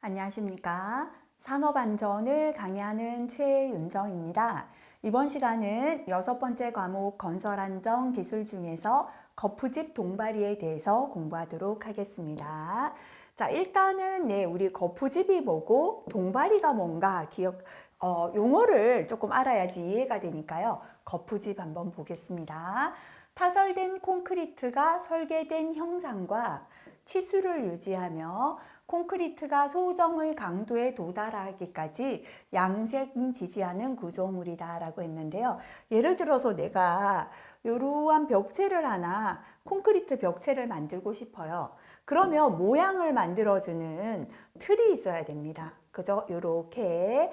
안녕하십니까. 산업안전을 강의하는 최윤정입니다. 이번 시간은 6번째 과목 건설안전 기술 중에서 거푸집 동바리에 대해서 공부하도록 하겠습니다. 자, 일단은 우리 거푸집이 뭐고 동바리가 뭔가 용어를 조금 알아야지 이해가 되니까요. 거푸집 한번 보겠습니다. 타설된 콘크리트가 설계된 형상과 치수를 유지하며 콘크리트가 소정의 강도에 도달하기까지 양생지지하는 구조물이다 라고 했는데요. 예를 들어서 내가 이러한 벽체를 하나 콘크리트 벽체를 만들고 싶어요. 그러면 모양을 만들어주는 틀이 있어야 됩니다. 그죠? 이렇게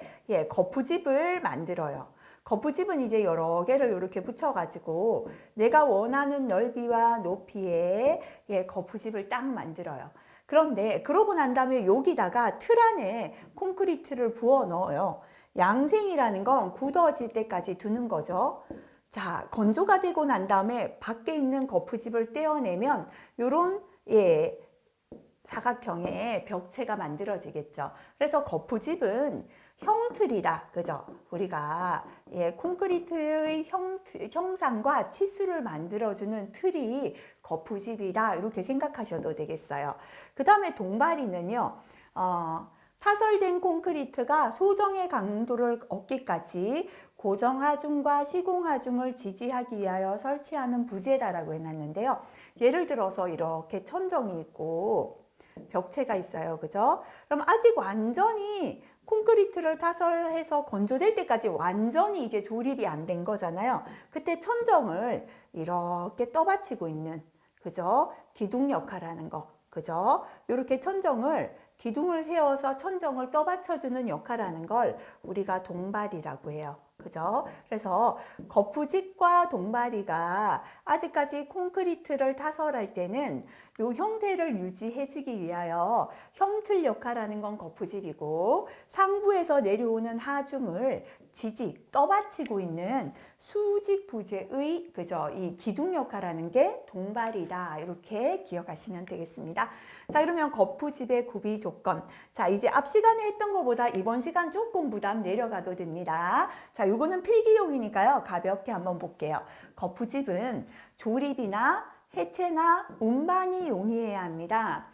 거푸집을 만들어요. 거푸집은 이제 여러 개를 이렇게 붙여가지고 내가 원하는 넓이와 높이의 거푸집을 딱 만들어요. 그런데 그러고 난 다음에 여기다가 틀 안에 콘크리트를 부어 넣어요. 양생이라는 건 굳어질 때까지 두는 거죠. 자, 건조가 되고 난 다음에 밖에 있는 거푸집을 떼어내면 요런 사각형의 벽체가 만들어지겠죠. 그래서 거푸집은 형틀이다. 그죠? 우리가 콘크리트의 형상과 치수를 만들어주는 틀이 거푸집이다. 이렇게 생각하셔도 되겠어요. 그 다음에 동바리는요. 타설된 콘크리트가 소정의 강도를 얻기까지 고정하중과 시공하중을 지지하기 위하여 설치하는 부재다라고 해놨는데요. 예를 들어서 이렇게 천정이 있고 벽체가 있어요. 그죠? 그럼 아직 완전히 콘크리트를 타설해서 건조될 때까지 완전히 이게 조립이 안 된 거잖아요. 그때 천정을 이렇게 떠받치고 있는, 그죠? 기둥 역할하는 거. 그죠? 이렇게 기둥을 세워서 천정을 떠받쳐주는 역할하는 걸 우리가 동바리라고 해요. 그죠? 그래서 거푸집과 동바리가 아직까지 콘크리트를 타설할 때는 이 형태를 유지해주기 위하여 형틀 역할하는 건 거푸집이고 상부에서 내려오는 하중을 떠받치고 있는 수직 부재의 그죠? 이 기둥 역할하는 게 동바리다. 이렇게 기억하시면 되겠습니다. 자, 그러면 거푸집의 구비 조건. 자, 이제 앞 시간에 했던 것보다 이번 시간 조금 부담 내려가도 됩니다. 자, 요거는 필기용이니까요. 가볍게 한번 볼게요. 거푸집은 조립이나 해체나 운반이 용이해야 합니다.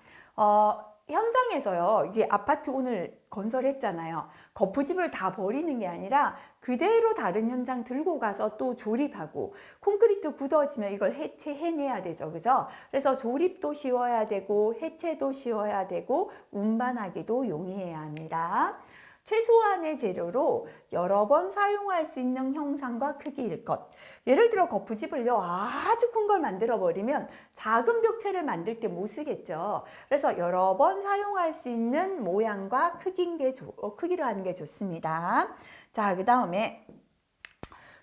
현장에서요, 이게 아파트 오늘 건설했잖아요. 거푸집을 다 버리는 게 아니라 그대로 다른 현장 들고 가서 또 조립하고 콘크리트 굳어지면 이걸 해체해내야 되죠. 그죠? 그래서 조립도 쉬워야 되고 해체도 쉬워야 되고 운반하기도 용이해야 합니다. 최소한의 재료로 여러 번 사용할 수 있는 형상과 크기일 것. 예를 들어 거푸집을요 아주 큰 걸 만들어 버리면 작은 벽체를 만들 때 못 쓰겠죠. 그래서 여러 번 사용할 수 있는 모양과 크기로 하는 게 좋습니다. 자, 그 다음에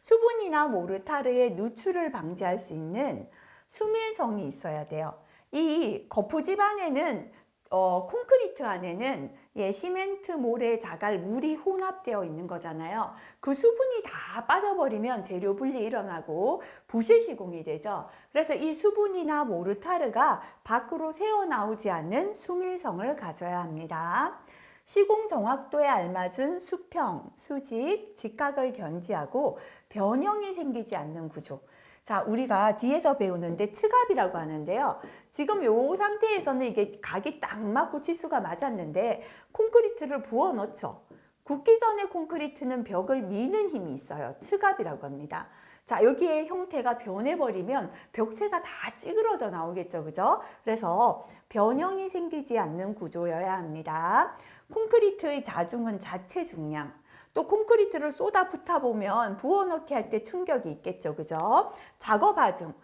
수분이나 모르타르의 누출을 방지할 수 있는 수밀성이 있어야 돼요. 이 거푸집 안에는 콘크리트 안에는 시멘트, 모래, 자갈, 물이 혼합되어 있는 거잖아요. 그 수분이 다 빠져버리면 재료 분리 일어나고 부실 시공이 되죠. 그래서 이 수분이나 모르타르가 밖으로 새어나오지 않는 수밀성을 가져야 합니다. 시공 정확도에 알맞은 수평, 수직, 직각을 견지하고 변형이 생기지 않는 구조. 자, 우리가 뒤에서 배우는데 츠갑이라고 하는데요. 지금 이 상태에서는 이게 각이 딱 맞고 치수가 맞았는데 콘크리트를 부어 넣죠. 굳기 전에 콘크리트는 벽을 미는 힘이 있어요. 츠갑이라고 합니다. 자, 여기에 형태가 변해버리면 벽체가 다 찌그러져 나오겠죠. 그죠? 그래서 변형이 생기지 않는 구조여야 합니다. 콘크리트의 자중은 자체 중량. 또 콘크리트를 쏟아 붓다 보면 부어넣기 할 때 충격이 있겠죠. 그죠? 작업 하중.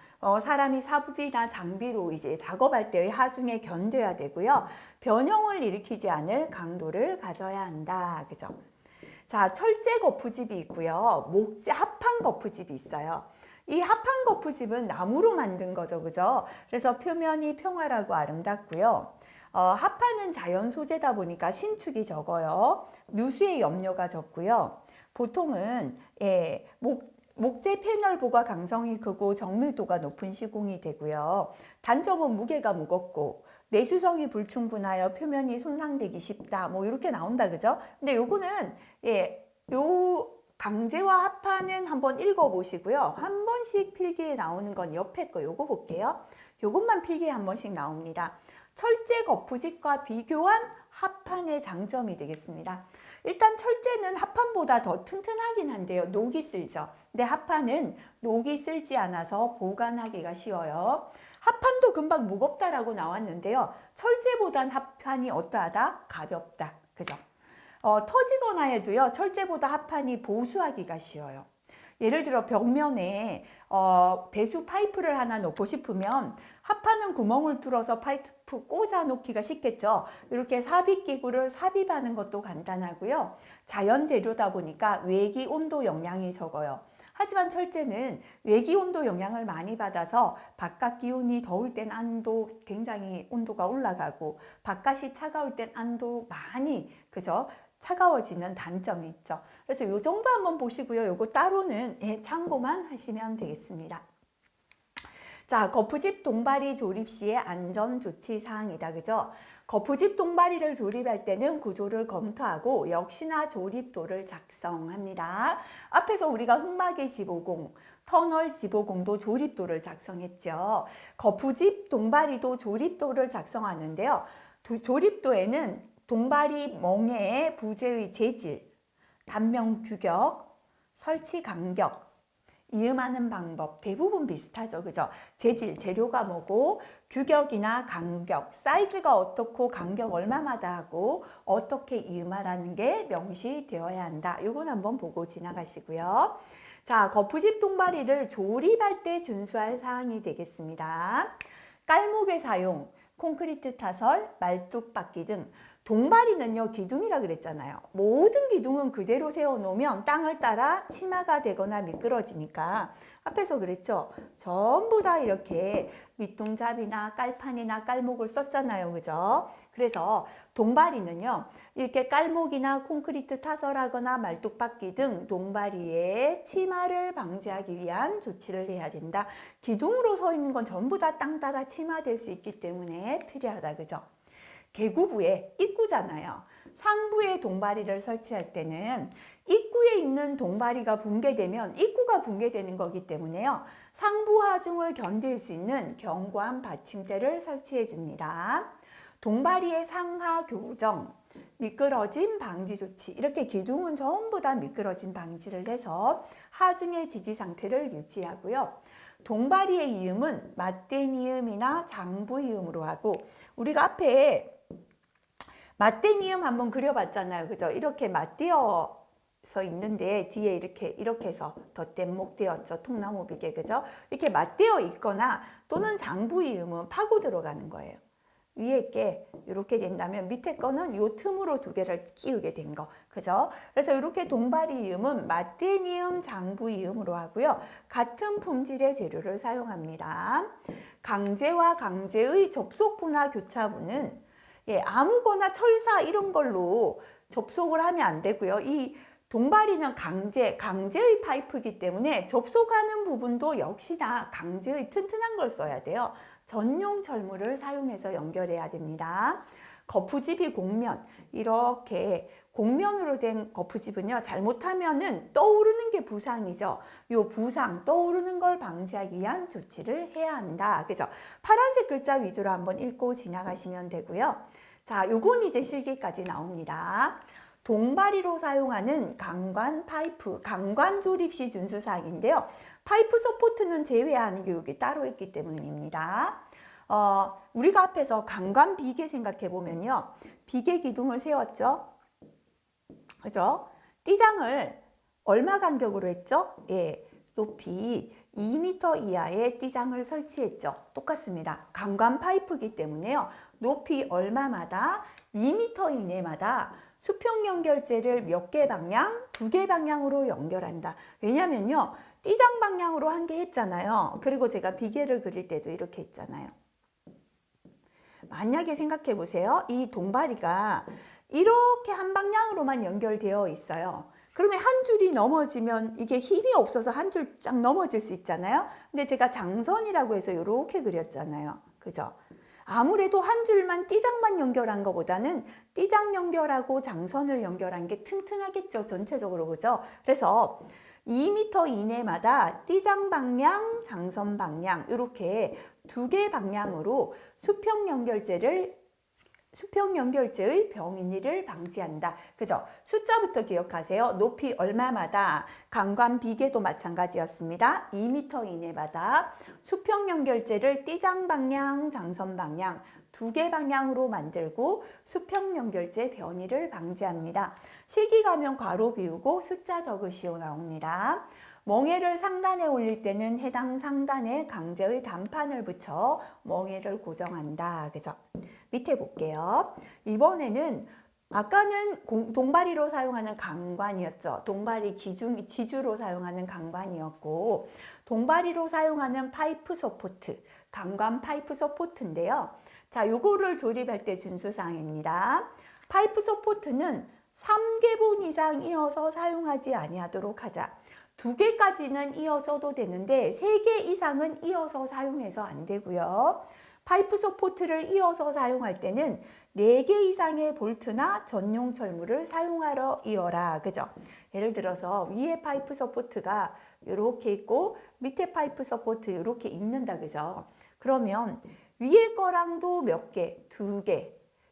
사람이 사비나 장비로 이제 작업할 때의 하중에 견뎌야 되고요. 변형을 일으키지 않을 강도를 가져야 한다. 그죠? 자, 철제 거푸집이 있고요. 합판 거푸집이 있어요. 이 합판 거푸집은 나무로 만든 거죠. 그죠? 그래서 표면이 평활하고 아름답고요. 합판은 자연 소재다 보니까 신축이 적어요. 누수의 염려가 적고요. 보통은 목재 패널보가 강성이 크고 정밀도가 높은 시공이 되고요. 단점은 무게가 무겁고 내수성이 불충분하여 표면이 손상되기 쉽다. 뭐 이렇게 나온다, 그죠? 근데 요거는 요 강제와 합판은 한번 읽어보시고요. 한 번씩 필기에 나오는 건 옆에 거 요거 볼게요. 요것만 필기에 한 번씩 나옵니다. 철제 거푸집과 비교한 합판의 장점이 되겠습니다. 일단 철제는 합판보다 더 튼튼하긴 한데요. 녹이 쓸죠. 근데 합판은 녹이 쓸지 않아서 보관하기가 쉬워요. 합판도 금방 무겁다라고 나왔는데요. 철제보단 합판이 어떠하다? 가볍다. 그죠? 터지거나 해도요. 철제보다 합판이 보수하기가 쉬워요. 예를 들어 벽면에 배수 파이프를 하나 놓고 싶으면 합판은 구멍을 뚫어서 파이프 꽂아 놓기가 쉽겠죠. 이렇게 삽입기구를 삽입하는 것도 간단하고요. 자연 재료다 보니까 외기 온도 영향이 적어요. 하지만 철제는 외기 온도 영향을 많이 받아서 바깥 기온이 더울 땐 안도 굉장히 온도가 올라가고 바깥이 차가울 땐 안도 많이 그죠? 차가워지는 단점이 있죠. 그래서 이 정도 한번 보시고요. 요거 따로는 참고만 하시면 되겠습니다. 자, 거푸집 동바리 조립 시의 안전 조치 사항이다. 그죠? 거푸집 동바리를 조립할 때는 구조를 검토하고 역시나 조립도를 작성합니다. 앞에서 우리가 흑마개 15공, 터널 15공도 조립도를 작성했죠. 거푸집 동바리도 조립도를 작성하는데요. 조립도에는 동바리 멍에의 부재의 재질, 단면 규격, 설치 간격, 이음하는 방법 대부분 비슷하죠. 그죠? 재질, 재료가 뭐고 규격이나 간격, 사이즈가 어떻고 간격 얼마마다 하고 어떻게 이음하라는 게 명시되어야 한다. 이건 한번 보고 지나가시고요. 자, 거푸집 동바리를 조립할 때 준수할 사항이 되겠습니다. 깔목의 사용, 콘크리트 타설, 말뚝박기 등 동바리는요 기둥이라 그랬잖아요. 모든 기둥은 그대로 세워놓으면 땅을 따라 치마가 되거나 미끄러지니까 앞에서 그랬죠. 전부 다 이렇게 밑동잡이나 깔판이나 깔목을 썼잖아요. 그죠? 그래서 동바리는요 이렇게 깔목이나 콘크리트 타설하거나 말뚝박기 등 동바리의 치마를 방지하기 위한 조치를 해야 된다. 기둥으로 서 있는 건 전부 다 땅 따라 치마될 수 있기 때문에 필요하다. 그죠? 계구부에 입구잖아요. 상부에 동바리를 설치할 때는 입구에 있는 동바리가 붕괴되면 입구가 붕괴되는 거기 때문에요. 상부 하중을 견딜 수 있는 견고한 받침대를 설치해 줍니다. 동바리의 상하 교정, 미끄러짐 방지 조치. 이렇게 기둥은 전부 다 미끄러짐 방지를 해서 하중의 지지 상태를 유지하고요. 동바리의 이음은 맞댄 이음이나 장부 이음으로 하고 우리가 앞에 맞댄 이음 한번 그려봤잖아요. 그죠? 이렇게 맞대어서 있는데 뒤에 이렇게 해서 덧댄 목대었죠. 통나무 비계. 그죠? 이렇게 맞대어 있거나 또는 장부 이음은 파고 들어가는 거예요. 위에 게 이렇게 된다면 밑에 거는 요 틈으로 두 개를 끼우게 된 거. 그죠? 그래서 이렇게 동바리 이음은 맞댄 이음, 장부 이음으로 하고요. 같은 품질의 재료를 사용합니다. 강제와 강제의 접속부나 교차부는 아무거나 철사 이런 걸로 접속을 하면 안 되고요. 이 동바리는 강제의 파이프이기 때문에 접속하는 부분도 역시나 강제의 튼튼한 걸 써야 돼요. 전용 철물을 사용해서 연결해야 됩니다. 거푸집이 곡면, 이렇게 곡면으로 된 거푸집은요, 잘못하면은 떠오르는 게 부상이죠. 요 부상, 떠오르는 걸 방지하기 위한 조치를 해야 한다. 그죠? 파란색 글자 위주로 한번 읽고 지나가시면 되고요. 자, 요건 이제 실기까지 나옵니다. 동바리로 사용하는 강관 파이프, 강관 조립 시 준수사항인데요. 파이프 서포트는 제외하는 교육이 따로 있기 때문입니다. 우리가 앞에서 강관 비계 생각해 보면요. 비계 기둥을 세웠죠. 그죠? 띠장을 얼마 간격으로 했죠? 높이 2m 이하의 띠장을 설치했죠. 똑같습니다. 강관 파이프이기 때문에요. 높이 얼마마다 2m 이내마다 수평 연결재를 몇 개 방향? 2개 방향으로 연결한다. 왜냐면요. 띠장 방향으로 한 개 했잖아요. 그리고 제가 비계를 그릴 때도 이렇게 했잖아요. 만약에 생각해 보세요. 이 동바리가 이렇게 한 방향으로만 연결되어 있어요. 그러면 한 줄이 넘어지면 이게 힘이 없어서 한 줄 쫙 넘어질 수 있잖아요. 근데 제가 장선이라고 해서 이렇게 그렸잖아요. 그죠? 아무래도 한 줄만 띠장만 연결한 것보다는 띠장 연결하고 장선을 연결한 게 튼튼하겠죠. 전체적으로. 그죠? 그래서 2m 이내마다 띠장 방향, 장선 방향 이렇게 두 개 방향으로 수평 연결제의 병인이를 방지한다. 그죠? 숫자부터 기억하세요. 높이 얼마마다, 강관 비계도 마찬가지였습니다. 2m 이내마다 수평 연결제를 띠장 방향, 장선 방향 두 개 방향으로 만들고 수평 연결제 변이를 방지합니다. 실기 가면 괄호 비우고 숫자 적으시오 나옵니다. 멍에를 상단에 올릴 때는 해당 상단에 강제의 단판을 붙여 멍에를 고정한다. 그죠? 밑에 볼게요. 이번에는 아까는 동바리로 사용하는 강관이었죠. 동바리 지주로 사용하는 강관이었고, 동바리로 사용하는 파이프 서포트, 강관 파이프 서포트인데요. 자, 요거를 조립할 때 준수사항입니다. 파이프 서포트는 3개분 이상 이어서 사용하지 아니하도록 하자. 2개까지는 이어서도 되는데 3개 이상은 이어서 사용해서 안 되고요. 파이프 서포트를 이어서 사용할 때는 4개 이상의 볼트나 전용 철물을 사용하러 이어라. 그죠? 예를 들어서 위에 파이프 서포트가 이렇게 있고 밑에 파이프 서포트 이렇게 있는다. 그죠? 그러면 위에 거랑도 몇 개? 2개.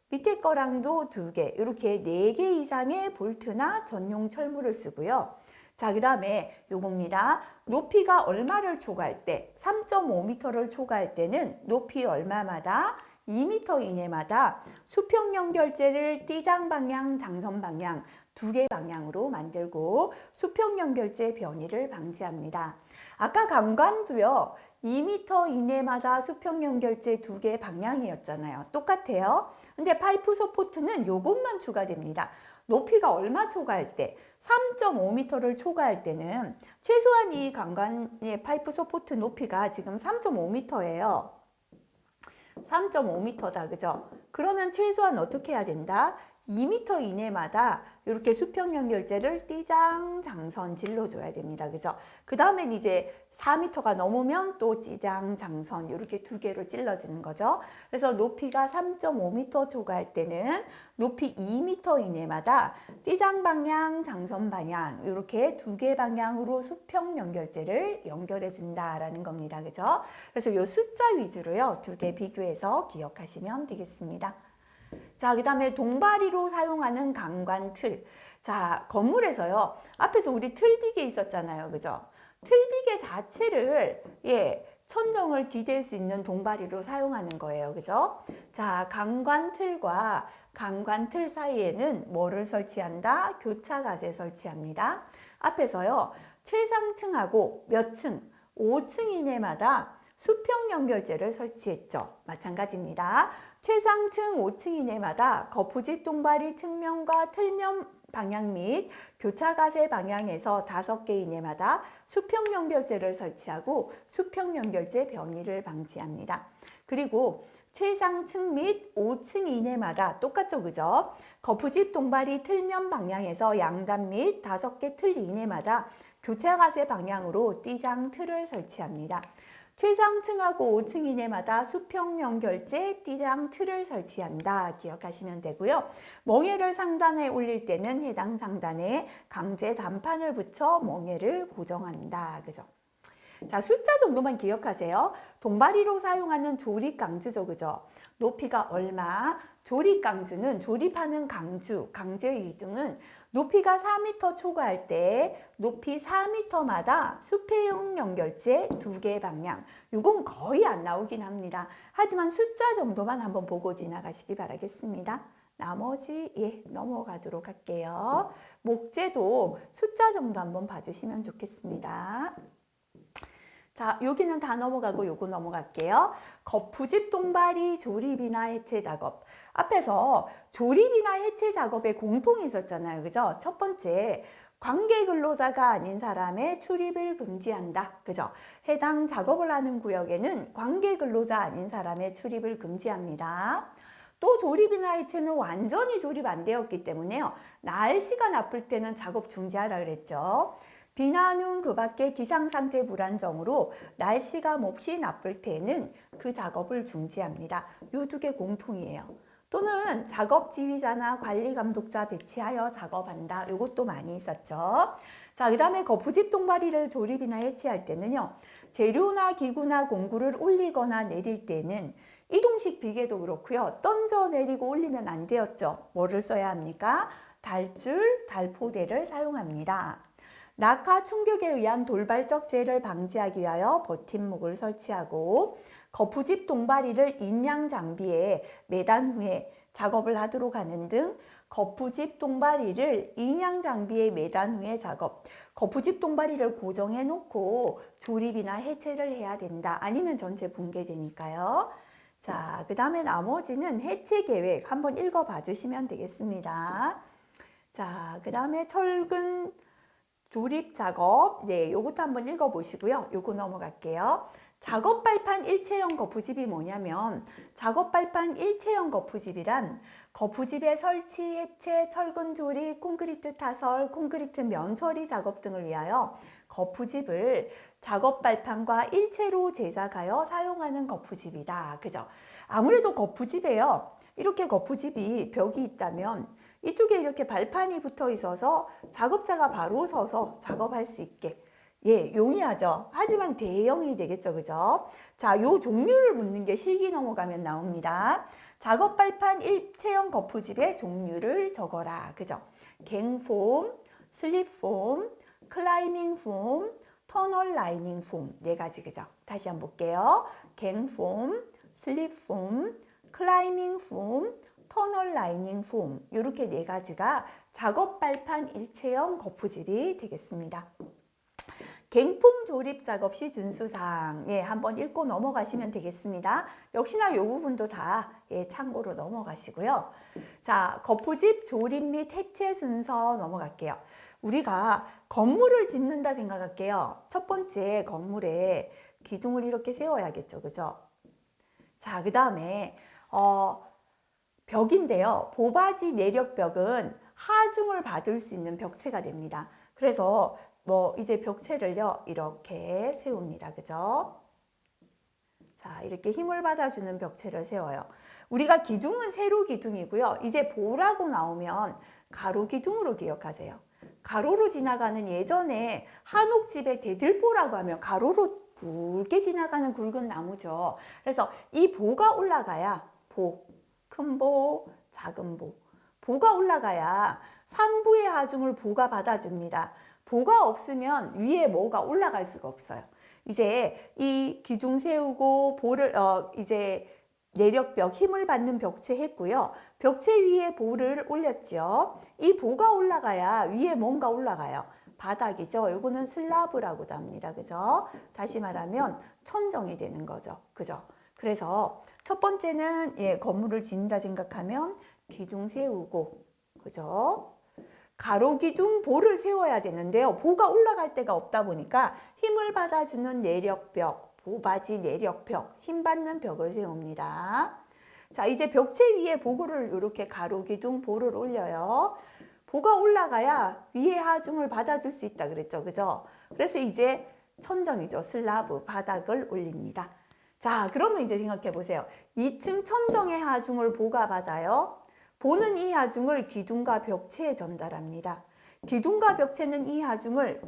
밑에 거랑도 2개. 이렇게 4개 이상의 볼트나 전용 철물을 쓰고요. 자, 그 다음에 요겁니다. 높이가 얼마를 초과할 때, 3.5m를 초과할 때는 높이 얼마마다 2m 이내마다 수평 연결제를 띠장 방향, 장선 방향 두 개 방향으로 만들고 수평 연결제 변이를 방지합니다. 아까 강관도요. 2m 이내마다 수평 연결제 두 개 방향이었잖아요. 똑같아요. 근데 파이프 서포트는 요것만 추가됩니다. 높이가 얼마 초과할 때, 3.5m를 초과할 때는 최소한 이 강관의 파이프 서포트 높이가 지금 3.5m예요. 3.5m다. 그죠? 그러면 최소한 어떻게 해야 된다? 2m 이내마다 이렇게 수평 연결제를 띠장, 장선 질러줘야 됩니다. 그죠? 그 다음엔 이제 4m가 넘으면 또 띠장, 장선 이렇게 두 개로 찔러주는 거죠. 그래서 높이가 3.5m 초과할 때는 높이 2m 이내마다 띠장 방향, 장선 방향 이렇게 두 개 방향으로 수평 연결제를 연결해 준다라는 겁니다. 그죠? 그래서 이 숫자 위주로요. 두 개 비교해서 기억하시면 되겠습니다. 자, 그 다음에 동바리로 사용하는 강관 틀. 자, 건물에서요. 앞에서 우리 틀비계 있었잖아요. 그죠? 틀비계 자체를, 천정을 기댈 수 있는 동바리로 사용하는 거예요. 그죠? 자, 강관 틀과 강관 틀 사이에는 뭐를 설치한다? 교차가세 설치합니다. 앞에서요. 최상층하고 몇 층? 5층 이내마다 수평 연결제를 설치했죠. 마찬가지입니다. 최상층 5층 이내마다 거푸집 동바리 측면과 틀면 방향 및 교차가세 방향에서 5개 이내마다 수평 연결제를 설치하고 수평 연결제 변이를 방지합니다. 그리고 최상층 및 5층 이내마다 똑같죠, 그죠? 거푸집 동바리 틀면 방향에서 양단 및 5개 틀 이내마다 교차가세 방향으로 띠장 틀을 설치합니다. 최상층하고 5층 이내마다 수평 연결제 띠장 틀을 설치한다. 기억하시면 되고요. 멍에를 상단에 올릴 때는 해당 상단에 강제 단판을 붙여 멍에를 고정한다. 그죠? 자, 숫자 정도만 기억하세요. 동바리로 사용하는 조립 강주죠. 그죠? 높이가 얼마? 조립 강주는 조립하는 강주, 강제의 이등은 높이가 4m 초과할 때 높이 4m마다 수평 연결제 두 개 방향. 이건 거의 안 나오긴 합니다. 하지만 숫자 정도만 한번 보고 지나가시기 바라겠습니다. 나머지 넘어가도록 할게요. 목재도 숫자 정도 한번 봐주시면 좋겠습니다. 자, 여기는 다 넘어가고 요거 넘어갈게요. 거푸집 동바리 조립이나 해체 작업. 앞에서 조립이나 해체 작업에 공통이 있었잖아요. 그죠? 첫 번째, 관계 근로자가 아닌 사람의 출입을 금지한다. 그죠? 해당 작업을 하는 구역에는 관계 근로자 아닌 사람의 출입을 금지합니다. 또 조립이나 해체는 완전히 조립 안 되었기 때문에요. 날씨가 나쁠 때는 작업 중지하라 그랬죠. 비나 눈 그 밖에 기상상태 불안정으로 날씨가 몹시 나쁠 때는 그 작업을 중지합니다. 요 두 개 공통이에요. 또는 작업 지휘자나 관리 감독자 배치하여 작업한다. 요것도 많이 있었죠. 자, 그 다음에 거푸집 동바리를 조립이나 해체할 때는요. 재료나 기구나 공구를 올리거나 내릴 때는 이동식 비계도 그렇고요. 던져 내리고 올리면 안 되었죠. 뭐를 써야 합니까? 달줄, 달포대를 사용합니다. 낙하 충격에 의한 돌발적 재해를 방지하기 위하여 버팀목을 설치하고 거푸집 동바리를 인양 장비에 매단 후에 작업을 하도록 하는 등 거푸집 동바리를 인양 장비에 매단 후에 작업. 거푸집 동바리를 고정해 놓고 조립이나 해체를 해야 된다. 아니면 전체 붕괴되니까요. 자, 그 다음에 나머지는 해체 계획 한번 읽어봐 주시면 되겠습니다. 자, 그 다음에 철근 조립 작업, 네, 요것도 한번 읽어보시고요. 요거 넘어갈게요. 작업 발판 일체형 거푸집이 뭐냐면 작업 발판 일체형 거푸집이란 거푸집의 설치, 해체, 철근 조립, 콘크리트 타설, 콘크리트 면 처리 작업 등을 위하여 거푸집을 작업 발판과 일체로 제작하여 사용하는 거푸집이다. 그죠? 아무래도 거푸집에요. 이렇게 거푸집이 벽이 있다면 이쪽에 이렇게 발판이 붙어 있어서 작업자가 바로 서서 작업할 수 있게 용이하죠. 하지만 대형이 되겠죠. 그죠? 자, 요 종류를 묻는 게 실기 넘어가면 나옵니다. 작업 발판 일체형 거푸집의 종류를 적어라. 그죠? 갱폼, 슬립폼, 클라이밍 폼, 터널 라이닝 폼 네 가지. 그죠? 다시 한번 볼게요. 갱폼, 슬립폼, 클라이밍 폼, 터널 라이닝 폼 이렇게 네 가지가 작업 발판 일체형 거푸집이 되겠습니다. 갱폼 조립 작업 시 준수사항 한번 읽고 넘어가시면 되겠습니다. 역시나 이 부분도 다 참고로 넘어가시고요. 자, 거푸집 조립 및 해체 순서 넘어갈게요. 우리가 건물을 짓는다 생각할게요. 첫 번째 건물에 기둥을 이렇게 세워야겠죠. 그죠? 자, 그 다음에 벽인데요. 보바지 내력벽은 하중을 받을 수 있는 벽체가 됩니다. 그래서 이제 벽체를요 이렇게 세웁니다. 그죠? 자, 이렇게 힘을 받아주는 벽체를 세워요. 우리가 기둥은 세로 기둥이고요. 이제 보라고 나오면 가로 기둥으로 기억하세요. 가로로 지나가는 예전에 한옥집에 대들보라고 하면 가로로 굵게 지나가는 굵은 나무죠. 그래서 이 보가 올라가야 큰 보, 작은 보. 보가 올라가야 3부의 하중을 보가 받아줍니다. 보가 없으면 위에 뭐가 올라갈 수가 없어요. 이제 이 기둥 세우고 보를 이제 내력벽 힘을 받는 벽체 했고요. 벽체 위에 보를 올렸죠. 이 보가 올라가야 위에 뭔가 올라가요. 바닥이죠. 이거는 슬라브라고도 합니다. 그죠? 다시 말하면 천정이 되는 거죠. 그죠? 그래서 첫 번째는 건물을 짓는다 생각하면 기둥 세우고, 그죠? 가로 기둥 보를 세워야 되는데요. 보가 올라갈 데가 없다 보니까 힘을 받아주는 내력벽, 보바지 내력벽, 힘 받는 벽을 세웁니다. 자, 이제 벽체 위에 보고를 이렇게 가로 기둥 보를 올려요. 보가 올라가야 위에 하중을 받아줄 수 있다 그랬죠. 그죠? 그래서 이제 천정이죠. 슬라브, 바닥을 올립니다. 자, 그러면 이제 생각해 보세요. 2층 천정의 하중을 보가 받아요. 보는 이 하중을 기둥과 벽체에 전달합니다. 기둥과 벽체는 이 하중을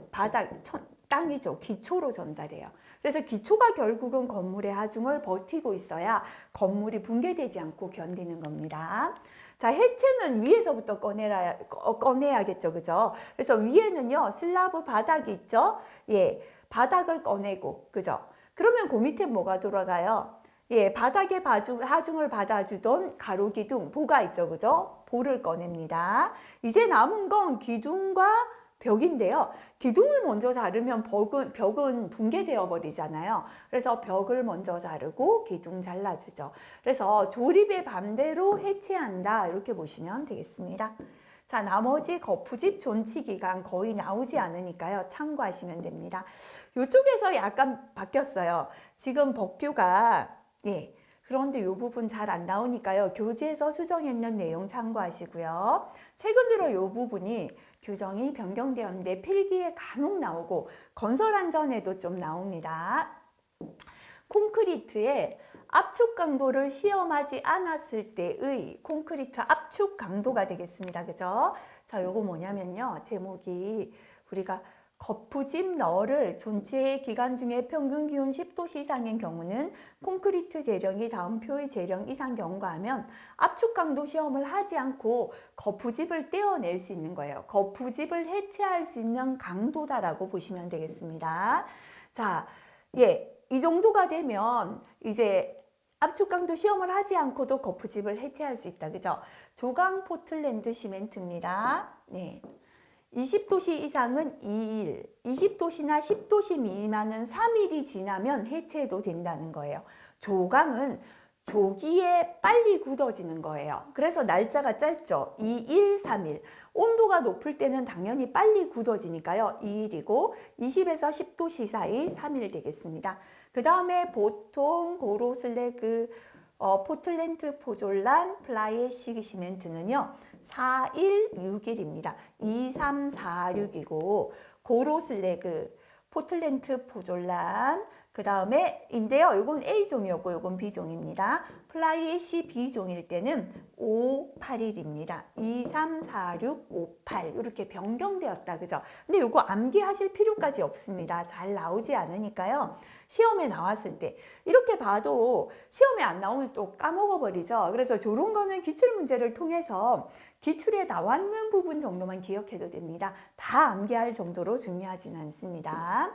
땅이죠. 기초로 전달해요. 그래서 기초가 결국은 건물의 하중을 버티고 있어야 건물이 붕괴되지 않고 견디는 겁니다. 자, 해체는 위에서부터 꺼내야겠죠. 그죠? 그래서 위에는요, 슬라브 바닥이 있죠? 바닥을 꺼내고, 그죠? 그러면 그 밑에 뭐가 돌아가요? 바닥에 하중을 받아주던 가로 기둥, 보가 있죠. 그죠? 보를 꺼냅니다. 이제 남은 건 기둥과 벽인데요. 기둥을 먼저 자르면 벽은 붕괴되어 버리잖아요. 그래서 벽을 먼저 자르고 기둥 잘라주죠. 그래서 조립의 반대로 해체한다. 이렇게 보시면 되겠습니다. 자, 나머지 거푸집 존치 기간 거의 나오지 않으니까요. 참고하시면 됩니다. 이쪽에서 약간 바뀌었어요. 지금 법규가 그런데 이 부분 잘 안 나오니까요. 교재에서 수정했는 내용 참고하시고요. 최근 들어 이 부분이 규정이 변경되었는데 필기에 간혹 나오고 건설안전에도 좀 나옵니다. 콘크리트의 압축 강도를 시험하지 않았을 때의 콘크리트 압축 강도가 되겠습니다. 그죠? 자, 요거 뭐냐면요. 제목이 우리가 거푸집 너를 존재 기간 중에 평균 기온 10도씨 이상인 경우는 콘크리트 재령이 다음 표의 재령 이상 경과하면 압축 강도 시험을 하지 않고 거푸집을 떼어낼 수 있는 거예요. 거푸집을 해체할 수 있는 강도다라고 보시면 되겠습니다. 자, 이 정도가 되면 이제 압축 강도 시험을 하지 않고도 거푸집을 해체할 수 있다. 그죠? 조강 포틀랜드 시멘트입니다. 네. 20도씨 이상은 2일, 20도씨나 10도씨 미만은 3일이 지나면 해체해도 된다는 거예요. 조강은 조기에 빨리 굳어지는 거예요. 그래서 날짜가 짧죠. 2일, 3일. 온도가 높을 때는 당연히 빨리 굳어지니까요. 2일이고 20에서 10도씨 사이 3일 되겠습니다. 그 다음에 보통 고로 슬래그 포틀랜드 포졸란 플라이애쉬 시멘트는요 4일 6일입니다 2, 3, 4, 6이고 고로 슬래그 포틀랜드 포졸란 그 다음에 인데요 이건 A종이었고 이건 B종입니다 플라이애쉬 B종일 때는 5, 8일입니다 2, 3, 4, 6, 5, 8 이렇게 변경되었다 그죠 근데 이거 암기하실 필요까지 없습니다 잘 나오지 않으니까요 시험에 나왔을 때 이렇게 봐도 시험에 안 나오면 또 까먹어 버리죠. 그래서 저런 거는 기출문제를 통해서 기출에 나왔는 부분 정도만 기억해도 됩니다. 다 암기할 정도로 중요하진 않습니다.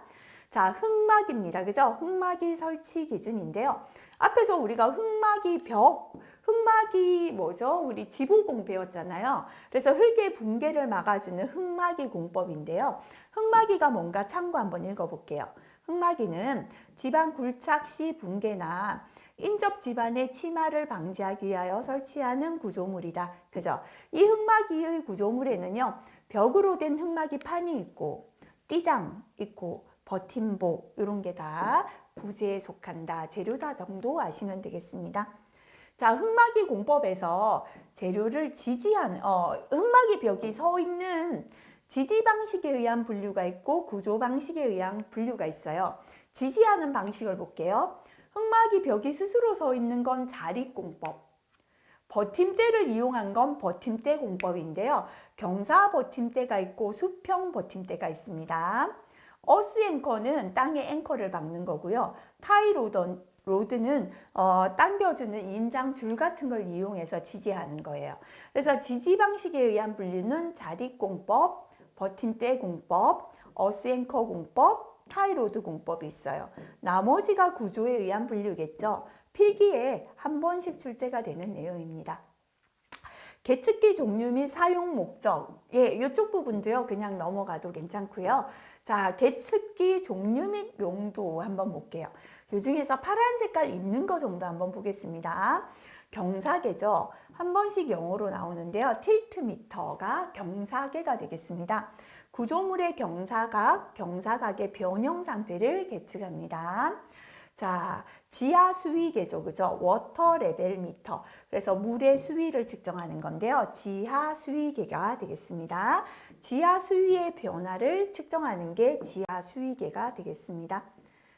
자, 흙막입니다. 그죠? 흙막이 설치 기준인데요. 앞에서 우리가 흙막이 뭐죠? 우리 지보공 배웠잖아요. 그래서 흙의 붕괴를 막아주는 흙막이 공법인데요. 흙막이가 뭔가 참고 한번 읽어볼게요. 흙막이는 지방 굴착 시 붕괴나 인접 지반의 침하를 방지하기 위하여 설치하는 구조물이다. 그죠? 이 흙막이의 구조물에는요, 벽으로 된 흙막이 판이 있고, 띠장 있고, 버팀목 이런 게 다 부재에 속한다. 재료다 정도 아시면 되겠습니다. 자, 흙막이 공법에서 재료를 지지한, 흙막이 벽이 서 있는 지지 방식에 의한 분류가 있고 구조 방식에 의한 분류가 있어요. 지지하는 방식을 볼게요. 흙막이 벽이 스스로 서 있는 건 자립공법. 버팀대를 이용한 건 버팀대 공법인데요. 경사 버팀대가 있고 수평 버팀대가 있습니다. 어스 앵커는 땅에 앵커를 박는 거고요. 타이 로드는 당겨주는 인장 줄 같은 걸 이용해서 지지하는 거예요. 그래서 지지 방식에 의한 분류는 자립공법, 버팀대 공법, 어스 앵커 공법, 타이로드 공법이 있어요. 나머지가 구조에 의한 분류겠죠. 필기에 한 번씩 출제가 되는 내용입니다. 계측기 종류 및 사용 목적. 이쪽 부분도요. 그냥 넘어가도 괜찮고요. 자, 계측기 종류 및 용도 한번 볼게요. 이 중에서 파란 색깔 있는 거 정도 한번 보겠습니다. 경사계죠. 한 번씩 영어로 나오는데요. 틸트미터가 경사계가 되겠습니다. 구조물의 경사각, 경사각의 변형 상태를 계측합니다. 자, 지하 수위계죠. 그죠? 워터 레벨 미터. 그래서 물의 수위를 측정하는 건데요. 지하 수위계가 되겠습니다. 지하 수위의 변화를 측정하는 게 지하 수위계가 되겠습니다.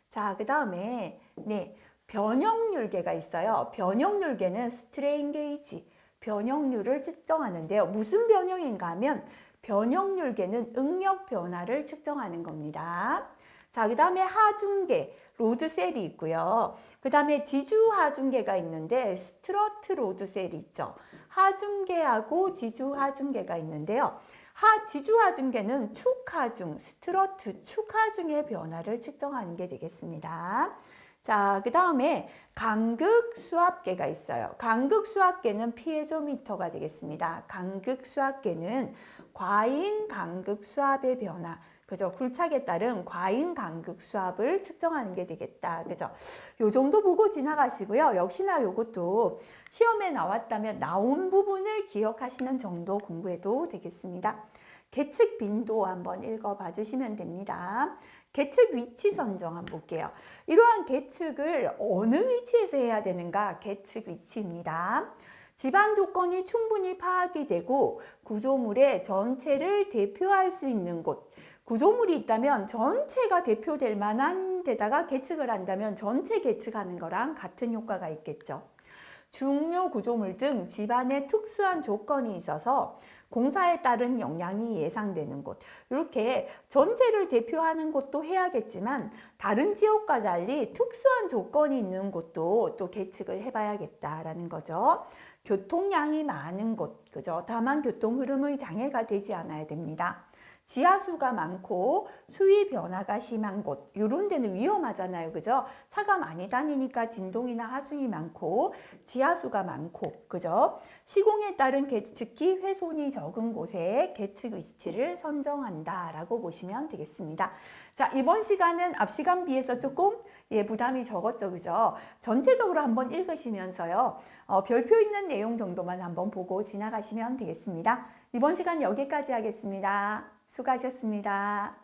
자, 그 다음에 변형률계가 있어요. 변형률계는 스트레인 게이지, 변형률을 측정하는데요. 무슨 변형인가 하면 변형률계는 응력 변화를 측정하는 겁니다. 자, 그 다음에 하중계, 로드셀이 있고요. 그 다음에 지주하중계가 있는데 스트러트 로드셀이 있죠. 하중계하고 지주하중계가 있는데요. 지주하중계는 축하중, 스트러트 축하중의 변화를 측정하는 게 되겠습니다. 자, 그 다음에 간극수압계가 있어요. 간극수압계는 피에조미터가 되겠습니다. 간극수압계는 과잉 간극수압의 변화, 그죠? 굴착에 따른 과잉 간극 수압을 측정하는 게 되겠다. 그죠? 요 정도 보고 지나가시고요. 역시나 요것도 시험에 나왔다면 나온 부분을 기억하시는 정도 공부해도 되겠습니다. 계측 빈도 한번 읽어봐 주시면 됩니다. 계측 위치 선정 한번 볼게요. 이러한 계측을 어느 위치에서 해야 되는가? 계측 위치입니다. 집안 조건이 충분히 파악이 되고 구조물의 전체를 대표할 수 있는 곳. 구조물이 있다면 전체가 대표될 만한 데다가 계측을 한다면 전체 계측하는 거랑 같은 효과가 있겠죠. 중요 구조물 등 집안에 특수한 조건이 있어서 공사에 따른 영향이 예상되는 곳. 이렇게 전체를 대표하는 곳도 해야겠지만 다른 지역과 달리 특수한 조건이 있는 곳도 또 계측을 해봐야겠다라는 거죠. 교통량이 많은 곳, 그죠? 다만 교통 흐름의 장애가 되지 않아야 됩니다. 지하수가 많고 수위 변화가 심한 곳, 이런 데는 위험하잖아요, 그죠? 차가 많이 다니니까 진동이나 하중이 많고 지하수가 많고, 그죠? 시공에 따른 계측기 훼손이 적은 곳에 계측 위치를 선정한다라고 보시면 되겠습니다. 자, 이번 시간은 앞 시간 비해서 조금 부담이 적었죠, 그죠? 전체적으로 한번 읽으시면서요, 별표 있는 내용 정도만 한번 보고 지나가시면 되겠습니다. 이번 시간 여기까지 하겠습니다. 수고하셨습니다.